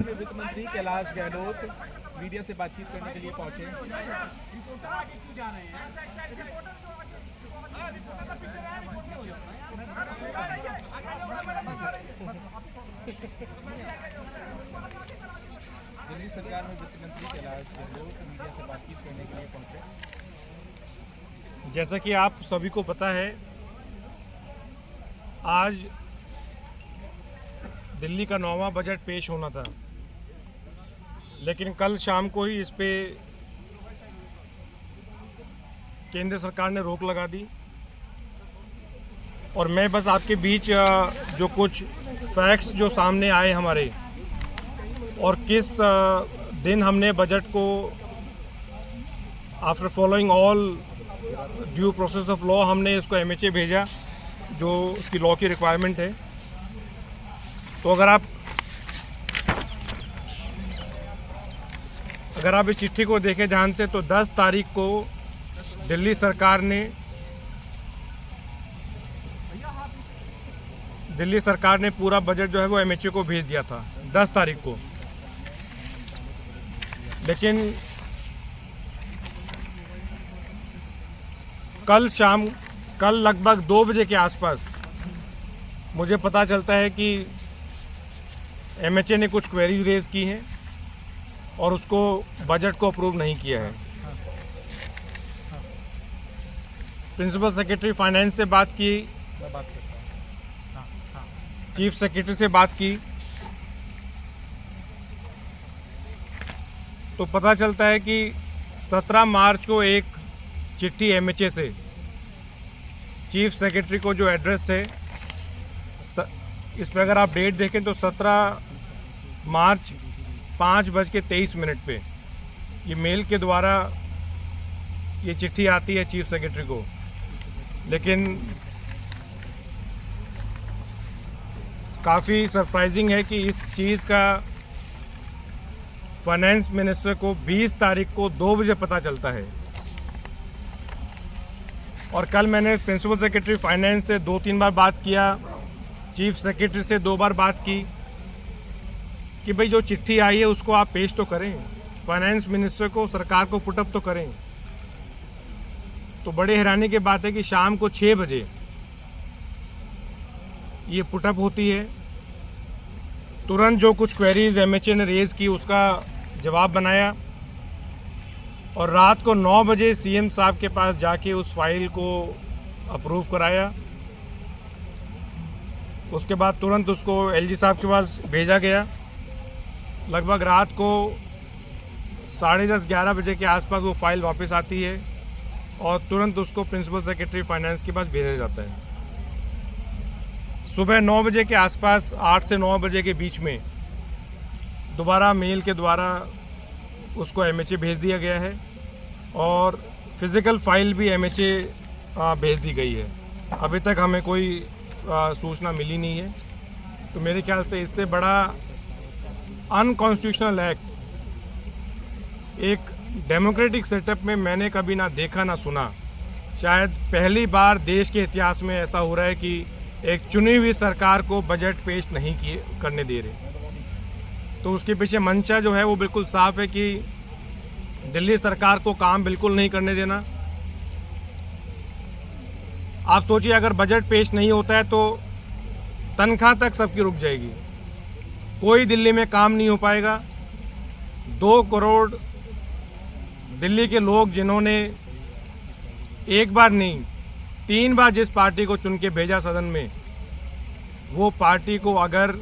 सरकार में वित्त मंत्री कैलाश गहलोत मीडिया से बातचीत करने के लिए पहुंचे। दिल्ली सरकार में वित्त मंत्री कैलाश गहलोत मीडिया से बातचीत करने के लिए पहुंचे। जैसा कि आप सभी को पता है, आज दिल्ली का 9वां बजट पेश होना था, लेकिन कल शाम को ही इस पे केंद्र सरकार ने रोक लगा दी। और मैं बस आपके बीच जो कुछ फैक्ट्स जो सामने आए हमारे, और किस दिन हमने बजट को after following all due process of law हमने इसको MHA भेजा, जो उसकी लॉ की रिक्वायरमेंट है। तो अगर आप इस चिट्ठी को देखें ध्यान से, तो 10 तारीख को दिल्ली सरकार ने पूरा बजट जो है वो MHA को भेज दिया था 10 तारीख को। लेकिन कल लगभग 2 बजे के आसपास मुझे पता चलता है कि MHA ने कुछ क्वेरीज रेज की हैं और उसको बजट को अप्रूव नहीं किया है। प्रिंसिपल सेक्रेटरी फाइनेंस से बात की, चीफ सेक्रेटरी से बात की, तो पता चलता है कि 17 मार्च को एक चिट्ठी MHA से चीफ सेक्रेटरी को जो एड्रेस है, इस पर अगर आप डेट देखें तो 17 मार्च 5:23 पे ये मेल के द्वारा ये चिट्ठी आती है चीफ सेक्रेटरी को। लेकिन काफ़ी सरप्राइजिंग है कि इस चीज़ का फाइनेंस मिनिस्टर को 20 तारीख को 2 बजे पता चलता है। और कल मैंने प्रिंसिपल सेक्रेटरी फाइनेंस से 2-3 बार बात किया, चीफ सेक्रेटरी से 2 बार बात की कि भाई जो चिट्ठी आई है उसको आप पेश तो करें, फाइनेंस मिनिस्टर को, सरकार को पुटअप तो करें। तो बड़े हैरानी की बात है कि शाम को 6 बजे ये पुटअप होती है। तुरंत जो कुछ क्वेरीज MHA ने रेज की उसका जवाब बनाया, और रात को 9 बजे CM साहब के पास जाके उस फाइल को अप्रूव कराया। उसके बाद तुरंत उसको LG साहब के पास भेजा गया। लगभग रात को 10:30-11 बजे के आसपास वो फाइल वापस आती है और तुरंत उसको प्रिंसिपल सेक्रेटरी फाइनेंस के पास भेजा जाता है। सुबह 9 बजे के आसपास, 8 से 9 बजे के बीच में दोबारा मेल के द्वारा उसको MHA भेज दिया गया है, और फिज़िकल फाइल भी MHA भेज दी गई है। अभी तक हमें कोई सूचना मिली नहीं है। तो मेरे ख्याल से इससे बड़ा अनकॉन्स्टिट्यूशनल एक्ट एक डेमोक्रेटिक सेटअप में मैंने कभी ना देखा ना सुना। शायद पहली बार देश के इतिहास में ऐसा हो रहा है कि एक चुनी हुई सरकार को बजट पेश नहीं करने दे रहे। तो उसके पीछे मंशा जो है वो बिल्कुल साफ है कि दिल्ली सरकार को काम बिल्कुल नहीं करने देना। आप सोचिए, अगर बजट पेश नहीं होता है तो तनख्वाह तक सबकी रुक जाएगी, कोई दिल्ली में काम नहीं हो पाएगा। 2 करोड़ दिल्ली के लोग जिन्होंने एक बार नहीं 3 बार जिस पार्टी को चुन के भेजा सदन में, वो पार्टी को अगर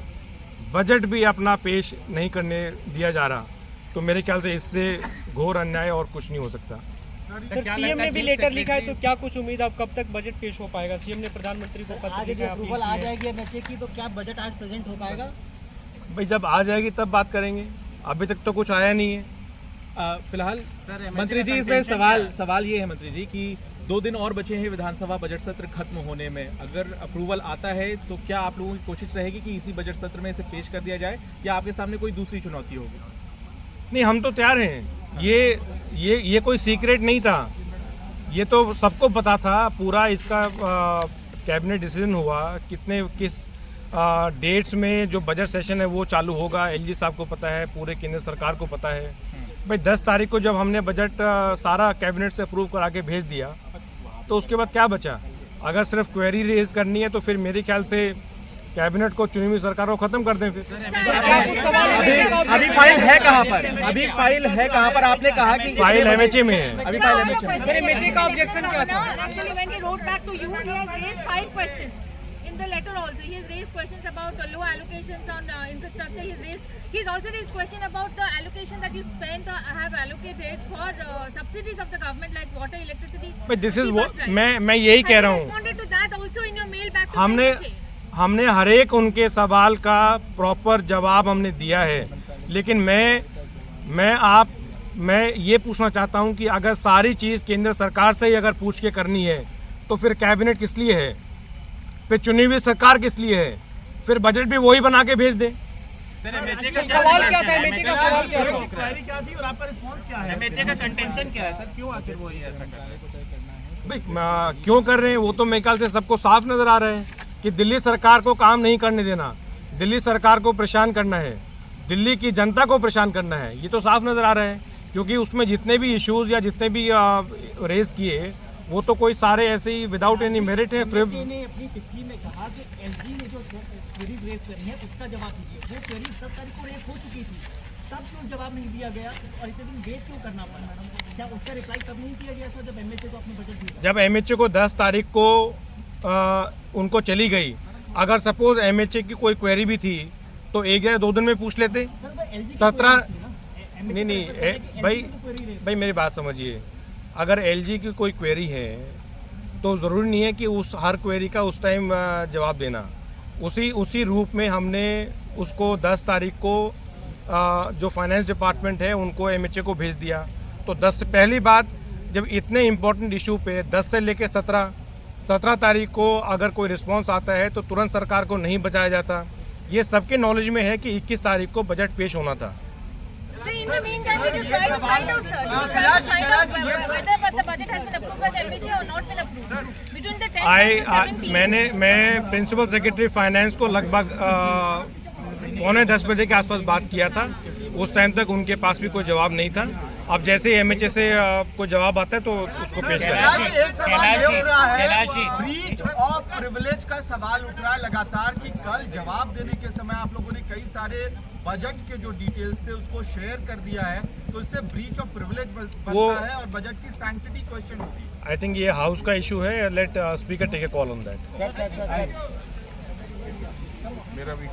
बजट भी अपना पेश नहीं करने दिया जा रहा, तो मेरे ख्याल से इससे घोर अन्याय और कुछ नहीं हो सकता। सर, CM ने भी लेटर लिखा है, तो क्या कुछ उम्मीद, आप कब तक बजट पेश हो पाएगा? CM ने प्रधानमंत्री को पत्र लिखा है, अप्रूवल आ जाएगी MHA की, तो क्या बजट आज प्रेजेंट हो पाएगा? भाई जब आ जाएगी तब बात करेंगे, अभी तक तो कुछ आया नहीं है। फिलहाल मंत्री जी, इसमें सवाल ये है मंत्री जी कि 2 दिन और बचे हैं विधानसभा बजट सत्र खत्म होने में। अगर अप्रूवल आता है तो क्या आप लोगों की कोशिश रहेगी कि इसी बजट सत्र में इसे पेश कर दिया जाए, या आपके सामने कोई दूसरी चुनौती होगी? नहीं, हम तो तैयार हैं। ये कोई सीक्रेट नहीं था, ये तो सबको पता था। पूरा इसका कैबिनेट डिसीजन हुआ, किस डेट्स में जो बजट सेशन है वो चालू होगा। एलजी साहब को पता है, पूरे केंद्र सरकार को पता है। भाई 10 तारीख को जब हमने बजट सारा कैबिनेट से अप्रूव करा के भेज दिया तो उसके बाद क्या बचा? अगर सिर्फ क्वेरी रेज करनी है तो फिर मेरे ख्याल से कैबिनेट को, चुनी हुई सरकार को खत्म कर दें। फिर अभी फाइल है कहाँ पर? अभी फाइल है कहाँ पर? आपने कहा कि फाइल एमएचए में है। अभी फाइल एमएचए में। सर एमएचए का ऑब्जेक्शन क्या था? Actually, when he wrote back to you, he has raised 5 questions. In the letter also, he has raised questions about low allocations on infrastructure. He's also raised question about the allocation that you spent have allocated for subsidies of the government like water, electricity. But this is bus what rides. मैं यही कह रहा Have you हूँ। responded to that also in your mail back to हमने हर एक उनके सवाल का प्रॉपर जवाब हमने दिया है, लेकिन मैं ये पूछना चाहता हूं कि अगर सारी चीज केंद्र सरकार से ही अगर पूछ के करनी है तो फिर कैबिनेट किस लिए है? फिर चुनी हुई सरकार किस लिए है? फिर बजट भी वही बना के भेज दे। सवाल क्या था? एमएचए का सवाल क्या था? क्वेरी क्या थी और आपका रिस्पांस क्या है? एमएचए का कंटेंशन क्या है सर? क्यों आखिर वो ये ऐसा कर रहे हैं? भाई क्यों कर रहे हैं वो तो मेरे ख्याल से सबको साफ नजर आ रहा है कि दिल्ली सरकार को काम नहीं करने देना, दिल्ली सरकार को परेशान करना है, दिल्ली की जनता को परेशान करना है। ये तो साफ नजर आ रहा है, क्योंकि उसमें जितने भी इश्यूज या जितने भी रेज किए वो तो कोई सारे ऐसे ही विदाउट एनी मेरिट है। ने अपनी चिट्ठी में कहा कि एलजी ने जो क्वेरीज रेज करी है उसका जवाब दीजिए। वो क्वेरी 10 तारीख को रेज हो चुकी थी, तब क्यों जवाब नहीं दिया गया और इतने दिन वेट क्यों करना पड़ा मैडम? क्या उसका रिप्लाई तब नहीं किया गया था जब एमएचए को अपने बजट दिया? जब एमएचए को 10 तारीख को उनको चली गई, अगर सपोज एमएचए की कोई क्वेरी भी थी तो 1 या 2 दिन में पूछ लेते। 17 नहीं भाई मेरी बात समझिए, अगर एलजी की कोई क्वेरी है तो ज़रूरी नहीं है कि उस हर क्वेरी का उस टाइम जवाब देना। उसी रूप में हमने उसको 10 तारीख को जो फाइनेंस डिपार्टमेंट है उनको एमएचए को भेज दिया। तो 10 से पहली बात, जब इतने इम्पोर्टेंट इशू पे 10 से लेकर 17 तारीख को अगर कोई रिस्पांस आता है तो तुरंत सरकार को नहीं बचाया जाता। ये सबके नॉलेज में है कि 21 तारीख को बजट पेश होना था। So in the meantime, did you try to find out, sir? Did you try to find out whether the budget has been approved by the MHA or not been approved? Between the 10th and the 17th. मैं principal secretary finance को लगभग 9:45 बजे के आसपास बात किया था। उस टाइम तक उनके पास भी कोई जवाब नहीं था। अब जैसे एमएचए से कोई जवाब आता है तो उसको पेश करें। एक सवाल ये उठ रहा है, ब्रीच ऑफ प्रिविलेज का सवाल उठ रहा है लगातार कि कल जवाब देने के समय आप लोगों ने कई सारे बजट के जो डिटेल्स थे उसको शेयर कर दिया है, तो इससे ब्रीच ऑफ प्रिविलेज बनता है और बजट की सैंक्टिटी क्वेश्चन होती है। आई थिंक ये हाउस का इशू है। Let speaker take a call on that. मेरा भी